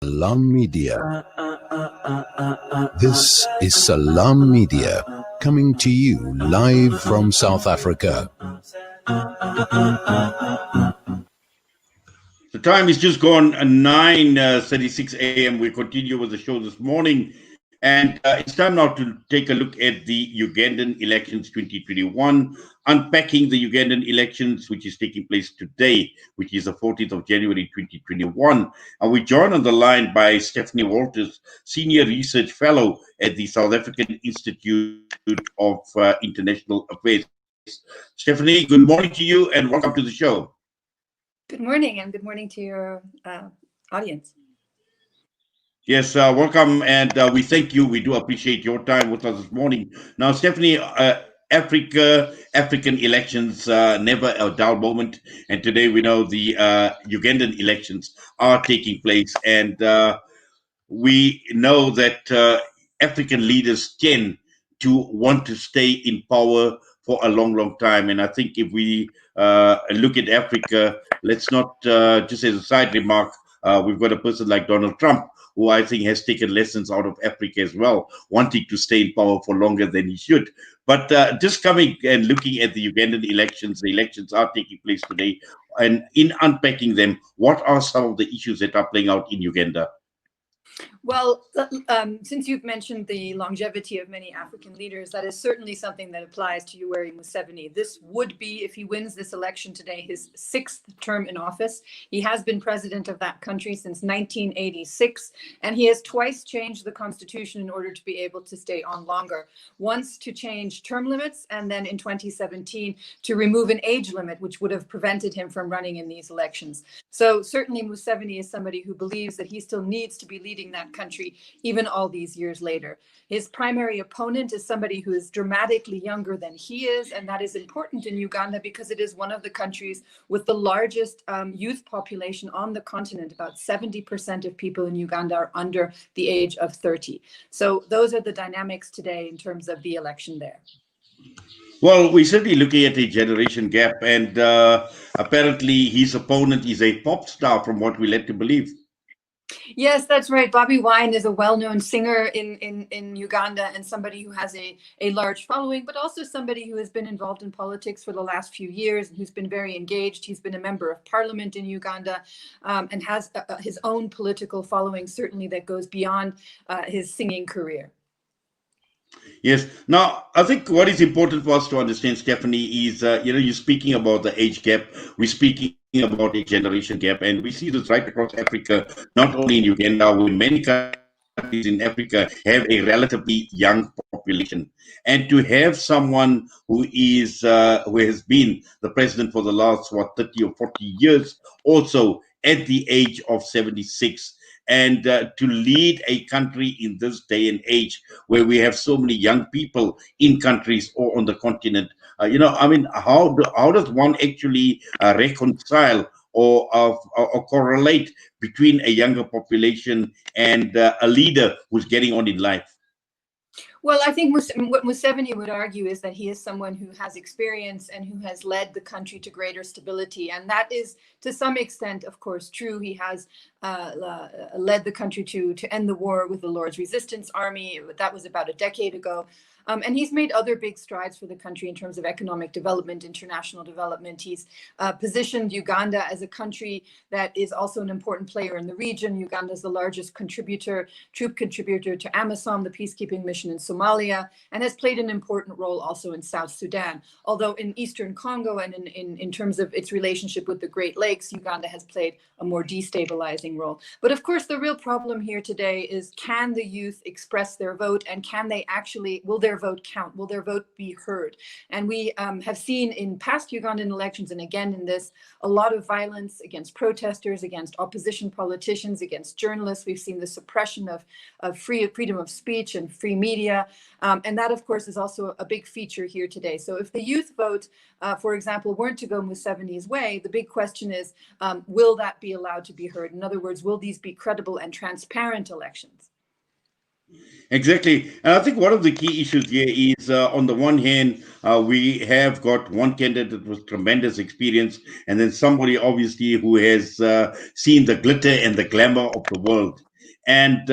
Salam Media. This is Salam Media coming to you live from South Africa. The time is just gone 9:36 a.m. We continue with the show this morning, and it's time now to take a look at the Ugandan elections 2021, unpacking the Ugandan elections, which is taking place today, which is the 14th of January 2021. And we join on the line by Stephanie Wolters, Senior Research Fellow at the South African Institute of International Affairs. Stephanie, good morning to you and welcome to the show. Good morning, and good morning to your audience. Yes, welcome, and we thank you. We do appreciate your time with us this morning. Now, Stephanie, African elections, never a dull moment, and today we know the Ugandan elections are taking place, and we know that African leaders tend to want to stay in power for a long, long time. And I think if we look at Africa, let's not just as a side remark, we've got a person like Donald Trump, who I think has taken lessons out of Africa as well, wanting to stay in power for longer than he should. But just coming and looking at the Ugandan elections, the elections are taking place today. And in unpacking them, what are some of the issues that are playing out in Uganda? Well, since you've mentioned the longevity of many African leaders, that is certainly something that applies to Yoweri Museveni. This would be, if he wins this election today, his sixth term in office. He has been president of that country since 1986, and he has twice changed the constitution in order to be able to stay on longer. Once to change term limits, and then in 2017 to remove an age limit, which would have prevented him from running in these elections. So certainly Museveni is somebody who believes that he still needs to be leading that country even all these years later. His primary opponent is somebody who is dramatically younger than he is, and that is important in Uganda because it is one of the countries with the largest youth population on the continent. About 70% of people in Uganda are under the age of 30. So those are the dynamics today in terms of the election there. Well, we're certainly looking at a generation gap, and apparently his opponent is a pop star from what we're led to believe. Yes, that's right. Bobby Wine is a well-known singer in Uganda and somebody who has a large following, but also somebody who has been involved in politics for the last few years and who's been very engaged. He's been a member of parliament in Uganda and has his own political following, certainly that goes beyond his singing career. Yes. Now, I think what is important for us to understand, Stephanie, is, you're speaking about the age gap. We're speaking about a generation gap, and we see this right across Africa, not only in Uganda, where many countries in Africa have a relatively young population. And to have someone who has been the president for the last, 30 or 40 years, also at the age of 76, and to lead a country in this day and age where we have so many young people in countries or on the continent, how does one actually reconcile or correlate between a younger population and a leader who's getting on in life? Well, I think what Museveni would argue is that he is someone who has experience and who has led the country to greater stability. And that is, to some extent, of course, true. He has led the country to end the war with the Lord's Resistance Army. That was about a decade ago. And he's made other big strides for the country in terms of economic development, international development. He's positioned Uganda as a country that is also an important player in the region. Uganda is the largest troop contributor to AMISOM, the peacekeeping mission in Somalia, and has played an important role also in South Sudan. Although in Eastern Congo and in terms of its relationship with the Great Lakes, Uganda has played a more destabilizing role. But of course, the real problem here today is, can the youth express their vote, and will their vote count? Will their vote be heard? And we have seen in past Ugandan elections, and again in this, a lot of violence against protesters, against opposition politicians, against journalists. We've seen the suppression of freedom of speech and free media. And that, of course, is also a big feature here today. So if the youth vote, for example, weren't to go Museveni's way, the big question is, will that be allowed to be heard? In other words, will these be credible and transparent elections? Exactly. And I think one of the key issues here is, on the one hand, we have got one candidate with tremendous experience, and then somebody obviously who has seen the glitter and the glamour of the world. And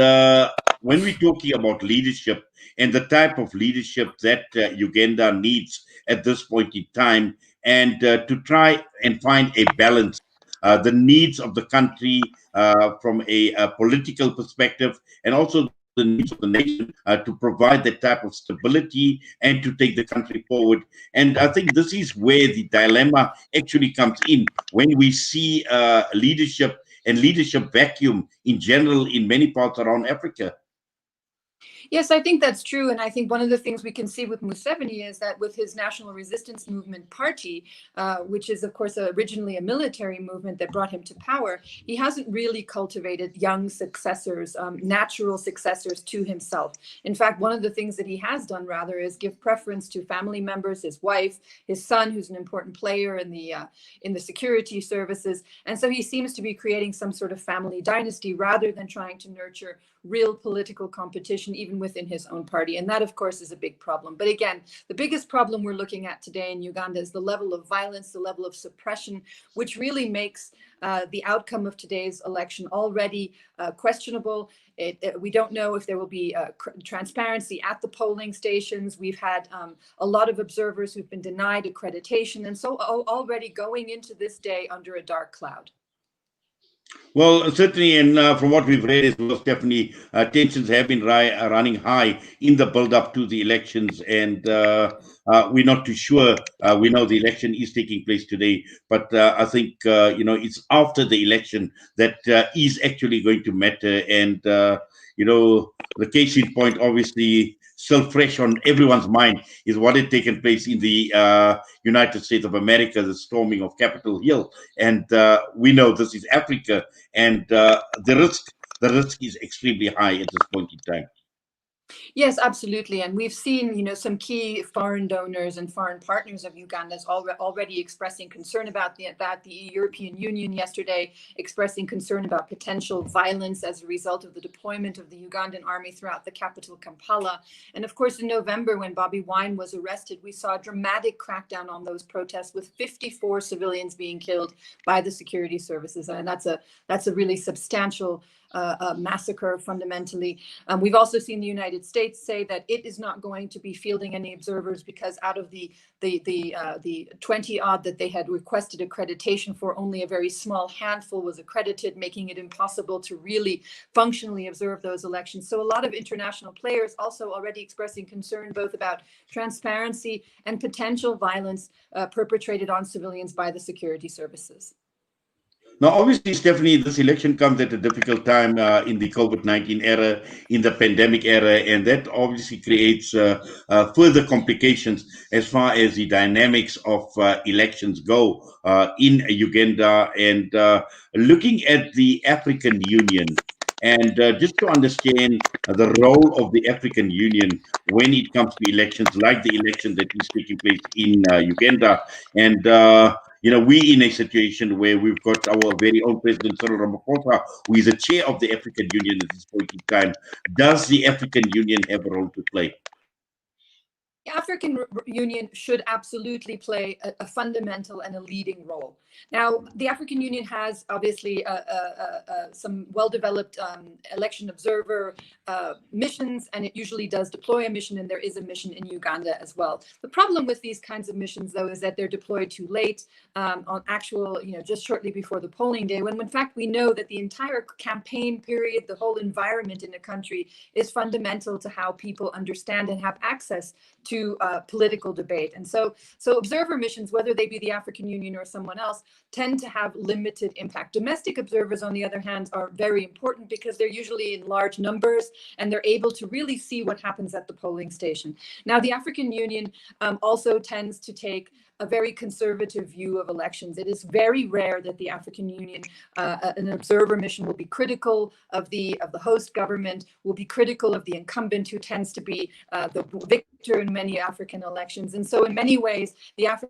when we're talking about leadership and the type of leadership that Uganda needs at this point in time, and to try and find a balance, the needs of the country from a political perspective, and also the needs of the nation to provide that type of stability and to take the country forward. And I think this is where the dilemma actually comes in when we see leadership and leadership vacuum in general in many parts around Africa. Yes, I think that's true. And I think one of the things we can see with Museveni is that with his National Resistance Movement party, which is, of course, originally a military movement that brought him to power, he hasn't really cultivated young successors, natural successors to himself. In fact, one of the things that he has done, rather, is give preference to family members, his wife, his son, who's an important player in the security services. And so he seems to be creating some sort of family dynasty rather than trying to nurture real political competition, even within his own party. And that, of course, is a big problem. But again, the biggest problem we're looking at today in Uganda is the level of violence, the level of suppression, which really makes the outcome of today's election already questionable. We don't know if there will be transparency at the polling stations. We've had a lot of observers who've been denied accreditation. And so already going into this day under a dark cloud. Well, certainly, and from what we've read as well, Stephanie, tensions have been running high in the build-up to the elections, and we're not too sure. We know the election is taking place today, but I think it's after the election that is actually going to matter. And the case in point, obviously, still fresh on everyone's mind, is what had taken place in the United States of America, the storming of Capitol Hill, and we know this is Africa. And the risk is extremely high at this point in time. Yes, absolutely. And we've seen, some key foreign donors and foreign partners of Uganda's already expressing concern about that. The European Union yesterday expressing concern about potential violence as a result of the deployment of the Ugandan army throughout the capital, Kampala. And of course, in November, when Bobi Wine was arrested, we saw a dramatic crackdown on those protests with 54 civilians being killed by the security services. And that's a really substantial massacre fundamentally. We've also seen the United States say that it is not going to be fielding any observers because out of the 20 odd that they had requested accreditation for, only a very small handful was accredited, making it impossible to really functionally observe those elections. So a lot of international players also already expressing concern both about transparency and potential violence perpetrated on civilians by the security services. Now, obviously, Stephanie, this election comes at a difficult time in the COVID-19 era, in the pandemic era, and that obviously creates further complications as far as the dynamics of elections go in Uganda. And looking at the African Union, and just to understand the role of the African Union when it comes to elections, like the election that is taking place in Uganda, and we in a situation where we've got our very own President Cyril Ramaphosa, who is the chair of the African Union at this point in time. Does the African Union have a role to play? The African Union should absolutely play a fundamental and a leading role. Now, the African Union has obviously some well-developed election observer missions, and it usually does deploy a mission, and there is a mission in Uganda as well. The problem with these kinds of missions, though, is that they're deployed too late on actual, just shortly before the polling day, when in fact we know that the entire campaign period, the whole environment in a country is fundamental to how people understand and have access to political debate. And so observer missions, whether they be the African Union or someone else, tend to have limited impact. Domestic observers, on the other hand, are very important because they're usually in large numbers and they're able to really see what happens at the polling station. Now, the African Union also tends to take a very conservative view of elections. It is very rare that the African Union, an observer mission, will be critical of the host government, will be critical of the incumbent, who tends to be the victor in many African elections. And so in many ways, the African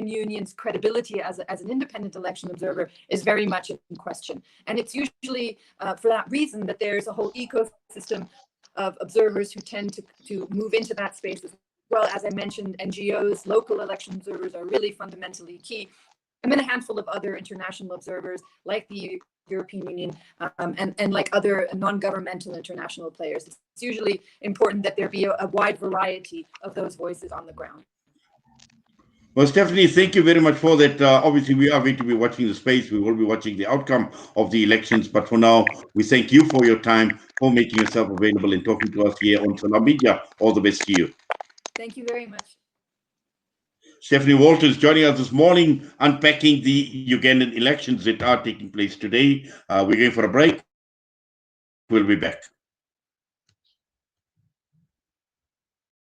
Union's credibility as an independent election observer is very much in question. And it's usually for that reason that there's a whole ecosystem of observers who tend to move into that space as well. As I mentioned, NGOs, local election observers are really fundamentally key. and then a handful of other international observers like the European Union and like other non-governmental international players. It's usually important that there be a wide variety of those voices on the ground. Well, Stephanie, thank you very much for that. Obviously, we are going to be watching the space. We will be watching the outcome of the elections. But for now, we thank you for your time, for making yourself available and talking to us here on Salam Media. All the best to you. Thank you very much. Stephanie Wolters joining us this morning, unpacking the Ugandan elections that are taking place today. We're going for a break. We'll be back.